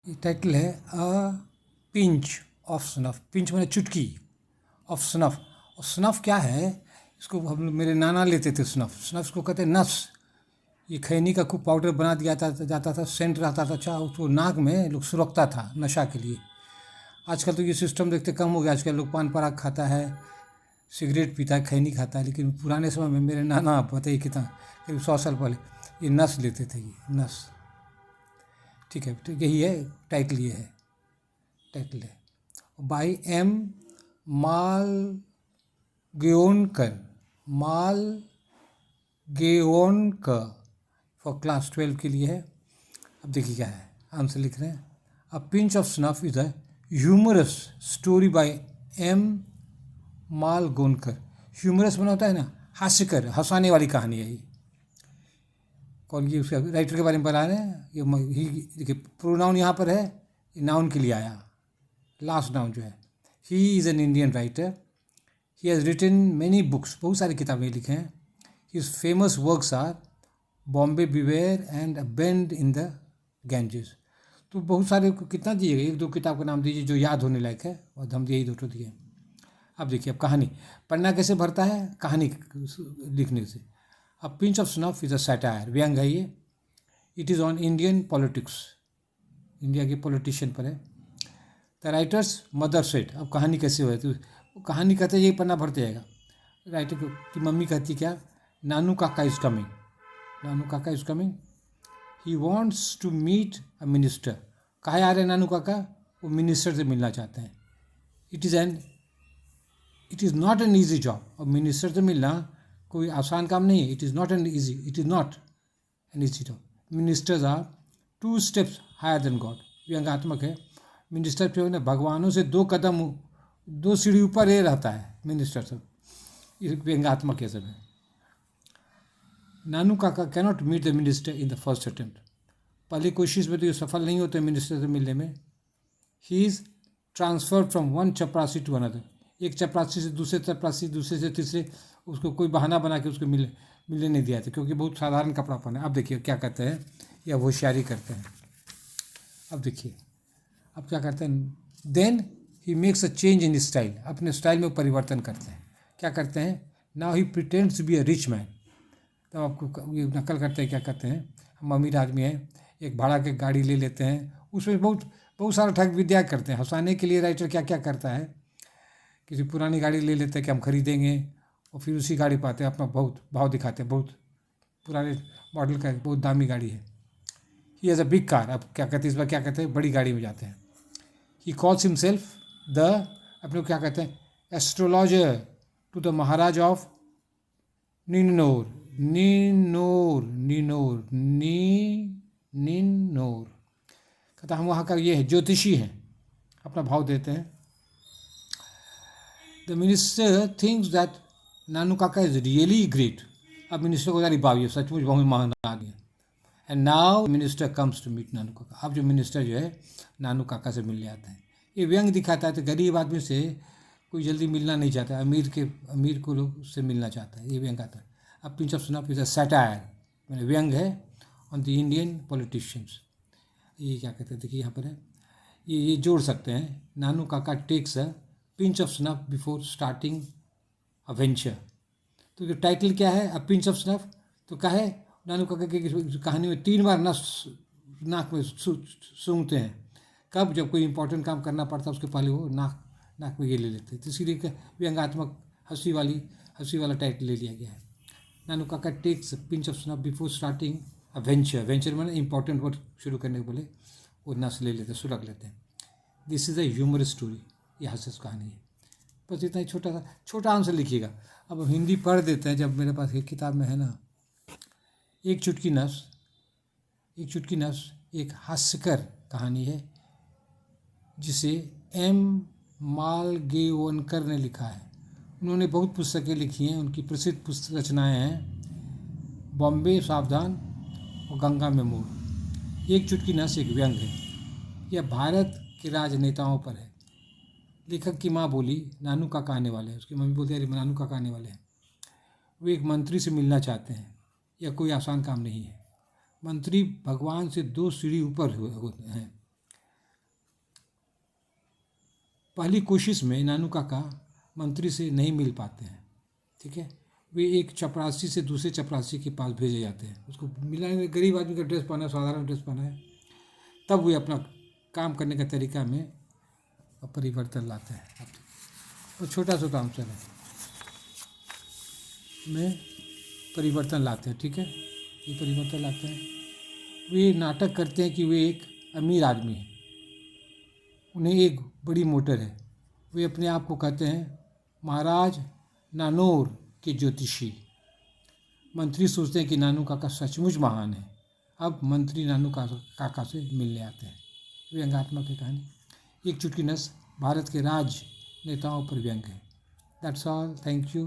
ये टाइटल है अ pinch of snuff. Pinch मैंने चुटकी ऑफ स्नफ। और स्नफ क्या है, इसको हम मेरे नाना लेते थे स्नफ। स्नफ को कहते हैं नस। ये खैनी का खूब पाउडर बना दिया जाता था, सेंट रहता था अच्छा, उसको नाक में लोग सुरखता था नशा के लिए। आजकल तो ये सिस्टम देखते कम हो गया। आजकल लोग पान पराग खाता है, सिगरेट पीता है, खैनी खाता है। लेकिन पुराने समय में मेरे नाना बताइए कितना, करीब 100 साल पहले ये नस लेते थे, ये नस। ठीक है, तो यही है टाइटल, ये है टाइटल है बाई एम मालगेओनकर। मालगेओनकर फॉर क्लास 12 के लिए है। अब देखिए क्या है, आंसर लिख रहे हैं। A pinch of snuff is a humorous story by M Malgonkar. Humorous बना होता है ना, हास्यकर, हंसाने वाली कहानी है ये। कौन, ये उसका राइटर के बारे में बता रहे हैं। ये ही देखिए, प्रोनाउन यहाँ पर है, ये नाउन के लिए आया, लास्ट नाउन जो है। He is an Indian writer. He has written many books, बहुत सारी किताबें लिखे हैं। His famous works are Bombay beware and a bend in the Ganges. तो बहुत सारे, कितना दीजिएगा, एक दो किताब का नाम दीजिए जो याद होने लायक है, और हम यही दो दिए। अब देखिए, अब कहानी पढ़ना कैसे भरता है, कहानी लिखने से। अ pinch of snuff is a satire, व्यंग है ये। It is on Indian politics, India के पॉलिटिशियन पर है। द राइटर्स मदर सेट, अब कहानी कैसे हुई, तो कहानी कहते यही पन्ना भरते जाएगा। राइटर की मम्मी कहती क्या, नानू Kaka is coming, Nanu Kaka is coming, he wants to meet a minister. कहाँ आ रहे हैं नानू काका, वो मिनिस्टर से मिलना चाहते हैं। It is not an easy job, और मिनिस्टर से मिलना कोई आसान काम नहीं है। It is not an easy job. Ministers are 2 steps higher than God, व्यंगात्मक है। मिनिस्टर जो है ना, भगवानों से 2 सीढ़ी ऊपर ये रहता है मिनिस्टर सब, ये व्यंगात्मक ये सब है। Nanu Kaka cannot meet the minister in the first attempt, पहली कोशिश में तो ये सफल नहीं होते मिनिस्टर से मिलने में। He is transferred from one चपरासी टू अनदर, एक चपरासी से दूसरे चपरासी, दूसरे से तीसरे, उसको कोई बहाना बना के उसको मिलने नहीं दिया था, क्योंकि बहुत साधारण कपड़ा पहना है। अब देखिए क्या कहते हैं, या होशियारी करते हैं। अब देखिए अब क्या करते हैं, then he makes a change in style, अपने स्टाइल में परिवर्तन करते हैं। क्या करते हैं, now he pretends to be a rich man. तब आपको ये नकल करते हैं, क्या करते हैं, हम अमीर आदमी हैं, एक भाड़ा के गाड़ी ले लेते हैं, उसमें बहुत बहुत सारा ठग विद्या करते हैं। हंसाने के लिए राइटर क्या क्या करता है, किसी पुरानी गाड़ी ले लेते हैं कि हम खरीदेंगे, और फिर उसी गाड़ी पाते हैं, अपना बहुत भाव दिखाते हैं, बहुत पुराने मॉडल का बहुत दामी गाड़ी है। He has a big car, अब क्या कहते हैं, इस बार क्या कहते हैं, बड़ी गाड़ी में जाते हैं। ही कॉल्स हिमसेल्फ द, अपने को क्या कहते हैं, astrologer to the Maharaj of Ninnore. कहता हम वहाँ का ये है, ज्योतिषी हैं, अपना भाव देते हैं। The minister thinks that Nanu Kaka is really great. अब मिनिस्टर को यार बाब ये सचमुच बहुत महान आदमी है। And now minister comes to meet Nanu Kaka. अब जो मिनिस्टर जो है नानू काका से मिलने आता है। ये व्यंग दिखाता है, तो गरीब आदमी से कोई जल्दी मिलना नहीं चाहता, अमीर को लोग उससे मिलना चाहता है, ये व्यंग आता है। अब pinch of snuff is a satire, मैंने व्यंग है ऑन द इंडियन पॉलिटिशियंस। ये क्या कहते हैं, देखिए यहाँ पर है, ये जोड़ सकते हैं। Nanu Kaka takes a pinch of snuff before starting a venture. तो जो टाइटल क्या है, अ पिंच ऑफ स्नफ, तो क्या है, नानू काका की कहानी में 3 बार नाक में सूंघते हैं। कब, जब कोई इंपॉर्टेंट काम करना पड़ता है उसके पहले वो नाक में ये ले लेते हैं। तो इसीलिए व्यंगात्मक हंसी वाला टाइटल ले लिया गया है। Nanu Kaka takes pinch of snuff before starting a venture. Venture मैंने इंपॉर्टेंट वर्क शुरू करने के बोले वो नस ले लेते, सुलग लेते हैं। This is a humorous story, ये हास्य कहानी है। बस इतना ही छोटा आंसर लिखिएगा। अब हम हिंदी पढ़ देते हैं, जब मेरे पास एक किताब में है ना, एक चुटकी नस एक हास्यकर कहानी है, जिसे एम मालगेओनकर ने लिखा है। उन्होंने बहुत पुस्तकें लिखी हैं, उनकी प्रसिद्ध पुस्तक रचनाएँ हैं बॉम्बे सावधान और गंगा में मोर। एक चुटकी नस एक व्यंग है, यह भारत के राजनेताओं पर है। लेखक की माँ बोली नानू काका आने वाले हैं, उसकी मम्मी बोलती है अरे नानू काका आने वाले हैं। वे एक मंत्री से मिलना चाहते हैं, यह कोई आसान काम नहीं है। मंत्री भगवान से 2 सीढ़ी ऊपर होते हैं। पहली कोशिश में नानू काका मंत्री से नहीं मिल पाते हैं, ठीक है। वे एक चपरासी से दूसरे चपरासी के पास भेजे जाते हैं, उसको मिला है, गरीब आदमी का ड्रेस पहना है, साधारण ड्रेस पहना है। तब वे अपना काम करने का तरीका में परिवर्तन लाते हैं। और छोटा सा आंसर है में परिवर्तन लाते हैं, ठीक है। ये परिवर्तन लाते हैं, वे नाटक करते हैं कि वे एक अमीर आदमी है, उन्हें एक बड़ी मोटर है। वे अपने आप को कहते हैं महाराज नानोर के ज्योतिषी। मंत्री सोचते हैं कि नानू काका सचमुच महान है। अब मंत्री नानू काका से मिलने आते हैं। व्यंग्यात्मक है कहानी। एक चुटकी नस भारत के राजनेताओं पर व्यंग है। That's all, thank you.